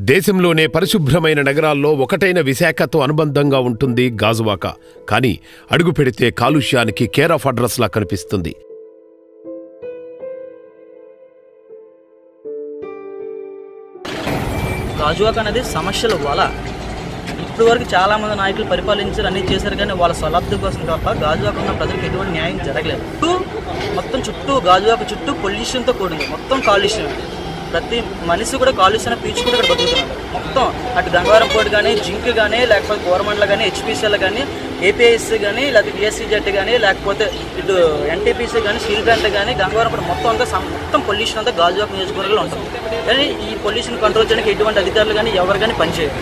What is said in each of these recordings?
దేశంలోనే పరిశుభ్రమైన నగరాల్లో ఒకటైన విశాఖతో అనుబంధంగా ఉంటుంది గాజువాక. కానీ అడుగు పెడితే కాలుష్యానికి కేర్ ఆఫ్ అడ్రస్ లా కనిపిస్తుంది. గాజువాక అనేది సమస్యల వల్ల ఇప్పటి వరకు చాలా మంది నాయకులు పరిపాలించారు, అన్ని చేశారు, కానీ వాళ్ళ స్వలాబ్ది కోసం తప్ప గాజువాక ఉన్న ప్రజలకు ఎటువంటి న్యాయం జరగలేదు. మొత్తం చుట్టూ గాజువాక చుట్టూ పొల్యూషన్తో కూడింది, మొత్తం కాలుష్యం. ప్రతి మనిషి కూడా కాలుష్యం పీల్చుకుంటూ ఇక్కడ బతుకుతున్నారు. మొత్తం అటు గంగవరం పోర్ట్ కానీ, జింక్ కానీ, లేకపోతే గవర్నమెంట్లో కానీ, హెచ్పిసిఎల్ కానీ, ఏపీఎస్సీ కానీ, లేకపోతే బిఎస్సీజెడ్ కానీ, లేకపోతే ఇటు ఎన్టీపీసీ కానీ, స్టీల్ ప్లాంట్ కానీ, గంగవరం పోర్ట్ మొత్తం అంతా మొత్తం పొల్యూషన్ అంతా గాజువాక నియోజకవర్గంలో ఉంటుంది. కానీ ఈ పొల్యూషన్ కంట్రోల్ చేయడానికి ఎటువంటి అధికారులు కానీ ఎవరు కానీ పనిచేయరు.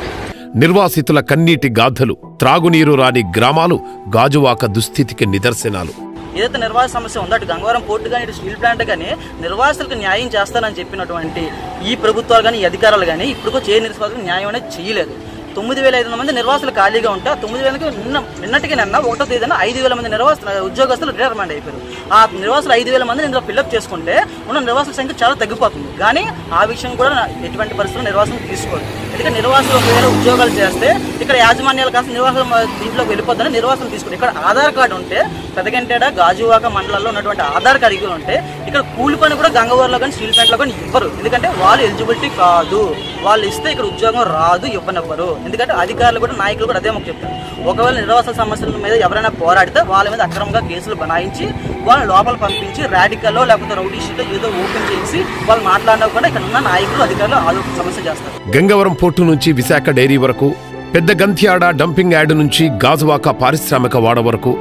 నిర్వాసితుల కన్నీటి గాథలు, త్రాగునీరు రాని గ్రామాలు గాజువాక దుస్థితికి నిదర్శనాలు. ఏదైతే నిర్వాస సమస్య ఉందో అటు గంగవరం పోర్టు కానీ, ఇటు స్టీల్ ప్లాంట్ కానీ నిర్వాసితులకు న్యాయం చేస్తానని చెప్పినటువంటి ఈ ప్రభుత్వాలు కానీ, ఈ అధికారులు కానీ ఇప్పుడు ఏ నిర్వాసితులకు న్యాయం అనేది చేయలేదు. 9,500 మంది నిర్వాసులు ఖాళీగా ఉంటే 9,000కి నిన్నటికి 1వ తేదీన 5,000 మంది ఉద్యోగస్తులు రిటైర్మెంట్ అయిపోయారు. ఆ నిర్వాసులు 5,000 మందిని ఇందులో ఫిల్అప్ చేసుకుంటే ఉన్న నిర్వాసుల సంఖ్య చాలా తగ్గిపోతుంది. కానీ ఆ విషయం కూడా ఎటువంటి పరిస్థితుల్లో నిర్వాసులు తీసుకోరు. ఎందుకంటే నిర్వాసులు ఒకవేళ ఉద్యోగాలు చేస్తే ఇక్కడ యాజమాన్యాలు కాస్త నిర్వాసులు దీంట్లోకి వెళ్ళిపోద్దని నిర్వాసులు తీసుకుంటారు. ఇక్కడ ఆధార్ కార్డు ఉంటే పెదగంటేడ, గాజువాక మండలాల్లో ఉన్నటువంటి ఆధార్ కార్డు ఉంటే ఇక్కడ కూలి పని కూడా గంగవరంలో కానీ, స్టీల్ ప్లాంట్లో కానీ ఇవ్వరు. ఎందుకంటే వాళ్ళు ఎలిజిబిలిటీ కాదు, వాళ్ళు ఇస్తే ఇక్కడ ఉద్యోగం రాదు, ఇవ్వనివ్వరు. ఎందుకంటే అధికారులు కూడా, నాయకులు కూడా అదే మాకు చెప్తారు. ఒకవేళ నిర్వాసన సమస్యల మీద ఎవరైనా పోరాడితే వాళ్ళ మీద అక్రమంగా కేసులు బనాయించి వాళ్ళని లోపల పంపించి రాడికల్లో లేకపోతే రౌడీ షీట్లో ఏదో ఓపెన్ చేసి వాళ్ళు మాట్లాడినా కూడా ఇక్కడ ఉన్న నాయకులు, అధికారులు ఆలోచన సమస్య చేస్తారు. గంగవరం పోర్టు నుంచి విశాఖ డైరీ వరకు, పెద్ద గంత్యాడ డంపింగ్ యార్డు నుంచి గాజువాక పారిశ్రామిక వాడ వరకు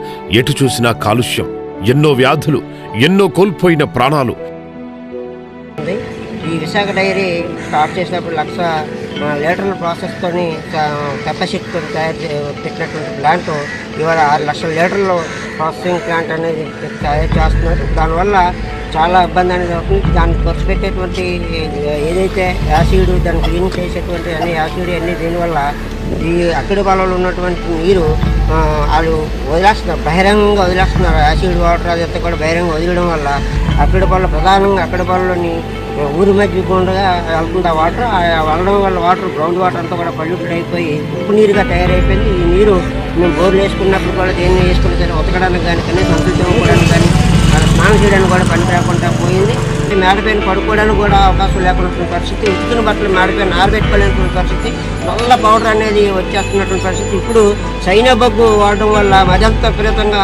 ఎటు చూసినా కాలుష్యం, ఎన్నో వ్యాధులు, ఎన్నో కోల్పోయిన ప్రాణాలు. ఈ విశాఖ డైరీ స్టార్ట్ చేసినప్పుడు 1,00,000 లీటర్ల ప్రాసెస్తో కెపాసిటీతో పెట్టినటువంటి ప్లాంట్ ఇవాళ 6,00,000 లీటర్లు ప్రాసెసింగ్ ప్లాంట్ అనేది తయారు చేస్తున్నారు. దానివల్ల చాలా ఇబ్బంది అనేది అవుతుంది. దాన్ని ఖర్చు పెట్టేటువంటి ఏదైతే యాసిడ్, దాన్ని క్లీన్ చేసేటువంటి అన్ని యాసిడ్ అన్నీ దీనివల్ల ఈ అక్కడి పొలంలో ఉన్నటువంటి నీరు వాళ్ళు వదిలేస్తున్నారు, బహిరంగంగా వదిలేస్తున్నారు. యాసిడ్ వాటర్ అదంతా కూడా బహిరంగంగా వదిలేయడం వల్ల అక్కడి పొలం, ప్రధానంగా అక్కడి పొలంలోని ఊరి మధ్య గుండా వెళ్తుంది ఆ వాటర్. వెళ్ళడం వల్ల వాటర్, గ్రౌండ్ వాటర్ అంతా కూడా పొల్యూటెడ్ అయిపోయి ఉప్పు నీరుగా తయారైపోయింది. ఈ నీరు మేము బోర్లు వేసుకున్నప్పుడు కూడా దేన్ని వేసుకుని సరే ఉతకడానికి కానీ, కనీసం అంతులు తోముకోవడానికి కానీ, స్నానం చేయడానికి కూడా పని రాకుండా పోయింది. మేడపైన పడుకోవడానికి కూడా అవకాశం లేకున్నటువంటి పరిస్థితి, ఉతుకున్న బట్టలు మేడపైన ఆరబెట్టుకోలేనటువంటి పరిస్థితి, నల్ల పౌడర్ అనేది వచ్చేస్తున్నటువంటి పరిస్థితి. ఇప్పుడు చైనా బొగ్గు వాడడం వల్ల మరింత విపరీతంగా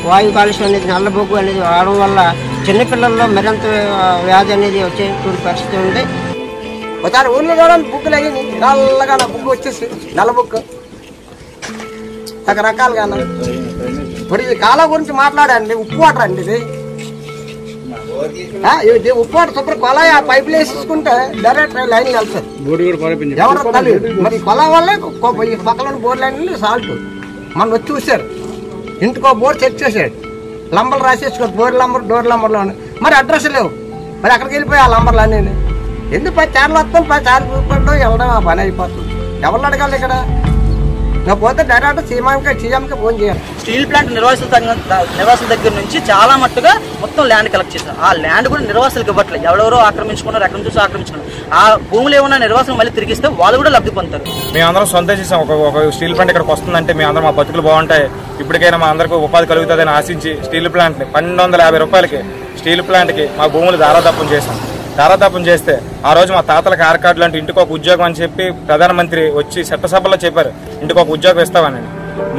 వాయు కాలుష్యం అనేది, నల్ల బొగ్గు అనేది వాడడం వల్ల చిన్నపిల్లల్లో మరింత వ్యాధి అనేది వచ్చేటువంటి పరిస్థితి ఉంది. ఒకసారి ఊళ్ళో కూడా బుక్కులు అయ్యింది, నల్లగా బుక్ వచ్చేసి నల్ల బుక్ రకరకాలుగా. ఇప్పుడు ఇది కాలం గురించి మాట్లాడండి, ఉప్పు వాటర్ అండి ఇది ఉప్పు వాటర్ శుభ్ర కొలాయి ఆ పైపులు వేసుకుంటే డైరెక్ట్ లైన్ వెళ్తుంది. ఎవరు తెలియదు మరి కొలా వల్లే పక్కన బోర్డు లైన్ సాల్ట్ మనం వచ్చి చూశారు. ఇంటికో బోర్డు చెక్ చేసాడు, లంబర్లు రాసేసుకోరు, బోర్డు లంబర్, డోర్ లంబర్లో మరి అడ్రస్ లేవు. మరి అక్కడికి వెళ్ళిపోయి ఆ లంబర్లు అన్నీ ఎందుకు 10 సార్లు వస్తాం, 10 సార్లు చూసుకుంటాం, వెళ్ళడం ఆ పని అయిపోతుంది. ఎవరు అడగాలి ఇక్కడ? పోతే డైరెక్ట్ సీఎంకి ఫోన్ చేయాలి. స్టీల్ ప్లాంట్ నిర్వాసుల దగ్గర నుంచి చాలా మట్టుగా మొత్తం ల్యాండ్ కలెక్ట్ చేశారు. ఆ ల్యాండ్ కూడా నిర్వాసులకు ఇవ్వట్లేదు, ఎవరెవరో ఆక్రమించుకున్నారు, ఎక్కడి నుంచి ఆక్రమించుకున్నారు. ఆ భూములు ఏమన్నా నిర్వాసులు మళ్ళీ తిరిగిస్తే వాళ్ళు కూడా లబ్ధి పొందుతారు. మేమందరం సొంతం చేసాం. ఒక స్టీల్ ప్లాంట్ ఇక్కడికి వస్తుందంటే మేమందరం మా బతుకులు బాగుంటాయి, ఇప్పటికైనా మా అందరికీ ఉపాధి కలుగుతుందని ఆశించి స్టీల్ ప్లాంట్ని 1,250 రూపాయలకి స్టీల్ ప్లాంట్కి మా భూములు దారాదప్పం చేశాం. దారాదప్పం చేస్తే ఆ రోజు మా తాతలకు ఆర్ కార్డులు అంటే ఇంటికి ఒక ఉద్యోగం అని చెప్పి ప్రధానమంత్రి వచ్చి చట్టసభలో చెప్పారు, ఇంటికి ఒక ఉద్యోగం ఇస్తామని.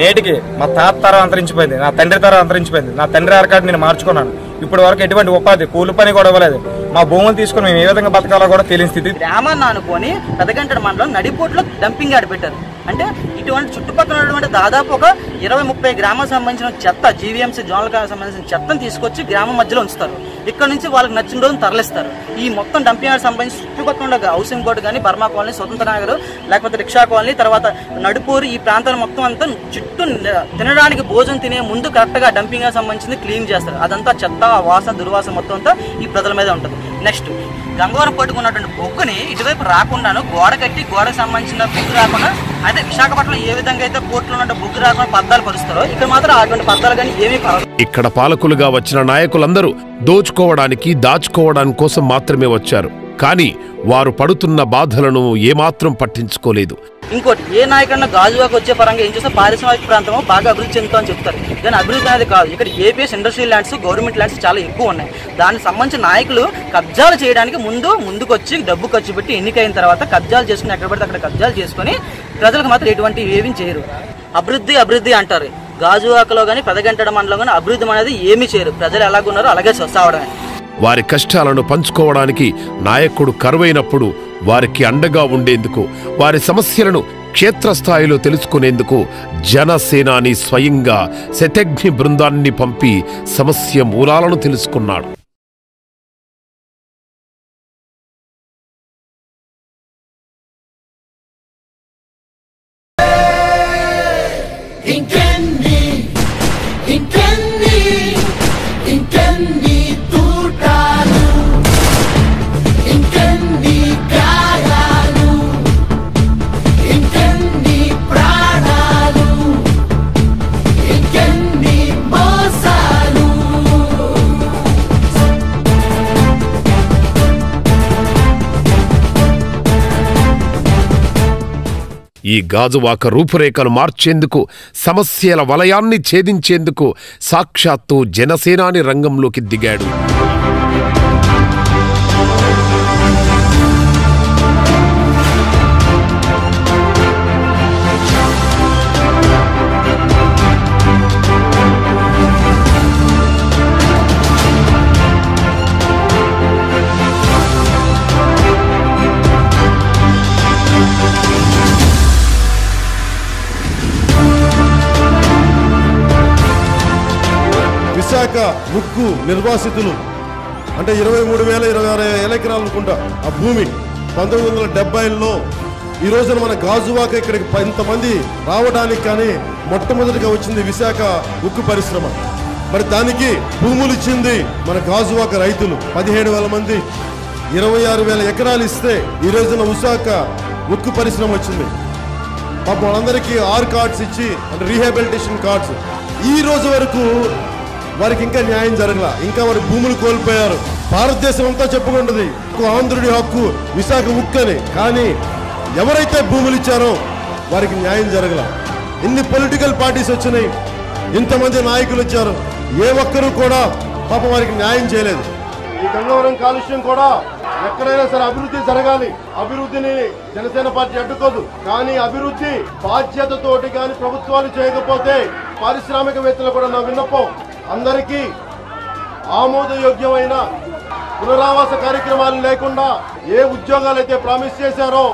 నేటికి మా తాత తరం అంతరించిపోయింది, నా తండ్రి తరం అంతరించిపోయింది. నా తండ్రి ఆర్ కార్డు నేను మార్చుకున్నాను. ఇప్పటి వరకు ఎటువంటి ఉపాధి, కూలి పని కూడా ఇవ్వలేదు. మా భూములు తీసుకుని మేము ఏ విధంగా బతకాలో కూడా తెలియని స్థితి. గ్రామాన్ని అనుకొని పెదగంటడ మండలం నడిపోట్లో డంపింగ్ యార్డ్ పెట్టారు. అంటే ఇటువంటి చుట్టుపక్కల ఉన్నటువంటి దాదాపు ఒక 20-30 గ్రామాలకు సంబంధించిన చెత్త, జీవీఎంసీ జోన్లకు సంబంధించిన చెత్తను తీసుకొచ్చి గ్రామం మధ్యలో ఉంచుతారు. ఇక్కడ నుంచి వాళ్ళకి నచ్చిన రోజును తరలిస్తారు. ఈ మొత్తం డంపింగ్ యార్డ్ సంబంధించి చుట్టుపక్కల హౌసింగ్ బోర్డు కానీ, బర్మా కాలనీ, స్వతంత్ర నగర్, లేకపోతే రిక్షా కాలనీ, తర్వాత నడుపూరు, ఈ ప్రాంతాలు మొత్తం అంతా చుట్టూ తినడానికి భోజనం తినే ముందు కరెక్ట్గా డంపింగ్ యార్డ్ సంబంధించింది క్లీన్ చేస్తారు. అదంతా చెత్త, వాసన, దుర్వాసన మొత్తం అంతా ఈ ప్రజల మీద ఉంటుంది. నెక్స్ట్ గంగవరం పట్టుకున్నటువంటి బొగ్గుని ఇటువైపు రాకుండాను గోడ కట్టి, గోడకు సంబంధించిన బొగ్గు రాకుండా, అయితే విశాఖపట్నం ఏ విధంగా అయితే పోర్టులో ఉన్న బొగ్గు రాకుండా పద్దాలు పరుస్తారో ఇక్కడ మాత్రం అటువంటి పద్దాలు కానీ ఏమీ పడదు. ఇక్కడ పాలకులుగా వచ్చిన నాయకులందరూ దోచుకోవడానికి, దాచుకోవడానికి కోసం మాత్రమే వచ్చారు. కానీ వారు పడుతున్న బాధలను ఏమాత్రం పట్టించుకోలేదు. ఇంకోటి, ఏ నాయకుడన్నా గాజువాక వచ్చే పరంగా ఏం చేస్తే పారిశ్రామిక ప్రాంతం బాగా అభివృద్ధి చెందుతామని చెప్తారు, కానీ అభివృద్ధి అనేది కాదు. ఇక్కడ APS industrial lands, government lands చాలా ఎక్కువ ఉన్నాయి. దానికి సంబంధించిన నాయకులు కబ్జాలు చేయడానికి ముందుకొచ్చి డబ్బు ఖర్చు పెట్టి ఎన్నికైన తర్వాత కబ్జాలు చేసుకుని ఎక్కడ పడితే అక్కడ కబ్జాలు చేసుకుని ప్రజలకు మాత్రం ఎటువంటి ఏమీ చేయరు. అభివృద్ధి అంటారు. గాజువాకలో కానీ పెదగంటడ మండలం కానీ అభివృద్ధి అనేది ఏమీ చేయరు. ప్రజలు ఎలాగున్నారో అలాగే సావడమే. వారి కష్టాలను పంచుకోవడానికి నాయకుడు కరువైనప్పుడు వారికి అండగా ఉండేందుకు, వారి సమస్యలను క్షేత్రస్థాయిలో తెలుసుకునేందుకు జనసేనాని స్వయంగా శతఘ్ని బృందాన్ని పంపి సమస్య మూలాలను తెలుసుకున్నాడు. ఈ గాజువాక రూపురేఖలు మార్చేందుకు, సమస్యల వలయాన్ని ఛేదించేందుకు సాక్షాత్తు జనసేనాని రంగంలోకి దిగాడు. విశాఖ ఉక్కు నిర్వాసితులు అంటే 23,026 ఎకరాలు అనుకుంటా ఆ భూమి 1970లో ఈ రోజున మన గాజువాక ఇక్కడికి ఇంతమంది రావడానికి కానీ మొట్టమొదటిగా వచ్చింది విశాఖ ఉక్కు పరిశ్రమ. మరి దానికి భూములు ఇచ్చింది మన గాజువాక రైతులు 17,000 మంది 26,000 ఎకరాలు ఇస్తే ఈ రోజున విశాఖ ఉక్కు పరిశ్రమ వచ్చింది. పాపం వాళ్ళందరికీ 6 కార్డ్స్ ఇచ్చి అంటే రీహాబిలిటేషన్ కార్డ్స్. ఈ రోజు వరకు వారికి ఇంకా న్యాయం జరగల, ఇంకా వారి భూములు కోల్పోయారు. భారతదేశం అంతా చెప్పుకుంటుంది ఆంధ్రుడి హక్కు విశాఖ ఉక్కు అని, కానీ ఎవరైతే భూములు ఇచ్చారో వారికి న్యాయం జరగల. ఇన్ని పొలిటికల్ పార్టీస్ వచ్చినాయి, ఇంతమంది నాయకులు వచ్చారు, ఏ ఒక్కరూ కూడా పాపం వారికి న్యాయం చేయలేదు. ఈ గంగవరం కాలుష్యం కూడా ఎక్కడైనా సరే అభివృద్ధి జరగాలి. అభివృద్ధిని జనసేన పార్టీ అడ్డుకోదు, కానీ అభివృద్ధి బాధ్యతతోటి కానీ ప్రభుత్వాలు చేయకపోతే పారిశ్రామికవేత్తలు కూడా నా విన్నపం, అందరికీ ఆమోదయోగ్యమైన పునరావాస కార్యక్రమాలు లేకుండా ఏ ఉద్యోగాలు అయితే ప్రామిస్ చేశారో,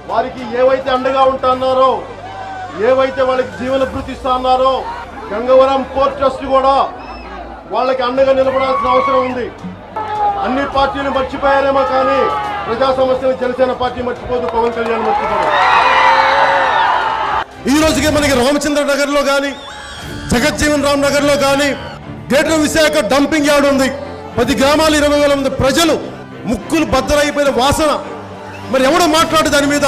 వారికి ఏవైతే అండగా ఉంటున్నారో, ఏవైతే వాళ్ళకి జీవన భృతి ఇస్తున్నారో, గంగవరం పోర్ట్ ట్రస్ట్ కూడా వాళ్ళకి అండగా నిలబడాల్సిన అవసరం ఉంది. అన్ని పార్టీలు మర్చిపోయారేమో కానీ ప్రజా సమస్యలు జనసేన పార్టీ మర్చిపోదు, పవన్ కళ్యాణ్ మర్చిపోదు. ఈ రోజుకే మనకి రామచంద్ర నగర్ లో కానీ జగజ్జీవన్ రామ్ నగర్ లో కానీ గ్రేటర్ విశాఖ డంపింగ్ యార్డ్ ఉంది. 10 గ్రామాలు 20,000 మంది ప్రజలు ముక్కులు బద్దలైపోయిన వాసన. మరి ఎవడో మాట్లాడు దాని మీద.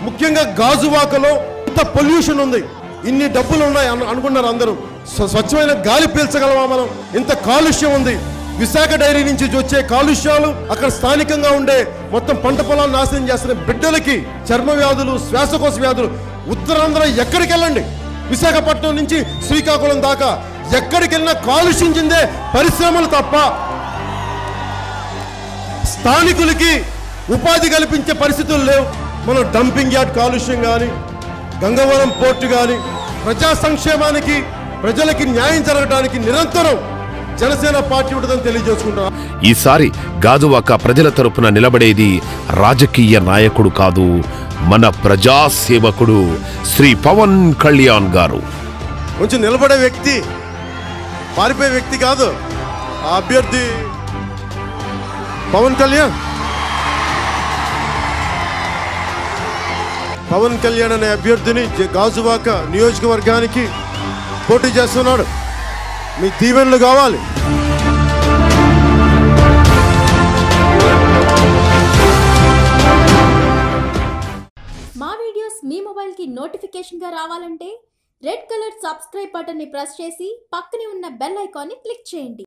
ముఖ్యంగా గాజువాకలో ఇంత పొల్యూషన్ ఉంది, ఇన్ని డబ్బులు ఉన్నాయి అనుకున్నారు అందరూ. స్వచ్ఛమైన గాలి పీల్చగలమా మనం? ఇంత కాలుష్యం ఉంది. విశాఖ డైరీ నుంచి వచ్చే కాలుష్యాలు అక్కడ స్థానికంగా ఉండే మొత్తం పంట పొలాలు నాశనం చేస్తున్న బిడ్డలకి చర్మ వ్యాధులు, శ్వాసకోశ వ్యాధులు. ఉత్తరాంధ్ర ఎక్కడికి వెళ్ళండి, విశాఖపట్నం నుంచి శ్రీకాకుళం దాకా ఎక్కడికి వెళ్ళినా కాలుష్యం చెందే పరిశ్రమలు తప్ప స్థానికులకి ఉపాధి కల్పించే పరిస్థితులు లేవు. మనం డంపింగ్ యార్డ్ కాలుష్యం కానీ, గంగవరం పోర్టు కానీ, ప్రజా సంక్షేమానికి ప్రజలకి న్యాయం జరగడానికి నిరంతరం జనసేన పార్టీ ఉంటుందని తెలియజేసుకుంటున్నాం. ఈసారి గాజువాక ప్రజల తరపున నిలబడేది రాజకీయ నాయకుడు కాదు, మన ప్రజాసేవకుడు శ్రీ పవన్ కళ్యాణ్ గారు. కొంచెం నిలబడే వ్యక్తి, పారిపోయే వ్యక్తి కాదు. ఆ అభ్యర్థి పవన్ కళ్యాణ్ అనే అభ్యర్థిని గాజువాక నియోజకవర్గానికి పోటీ చేస్తున్నాడు. మీ దీవెనలు కావాలి. మా వీడియోస్ మీ మొబైల్కి నోటిఫికేషన్గా రావాలంటే రెడ్ కలర్ సబ్స్క్రైబ్ బటన్ని ప్రెస్ చేసి పక్కనే ఉన్న బెల్ ఐకాన్ని క్లిక్ చేయండి.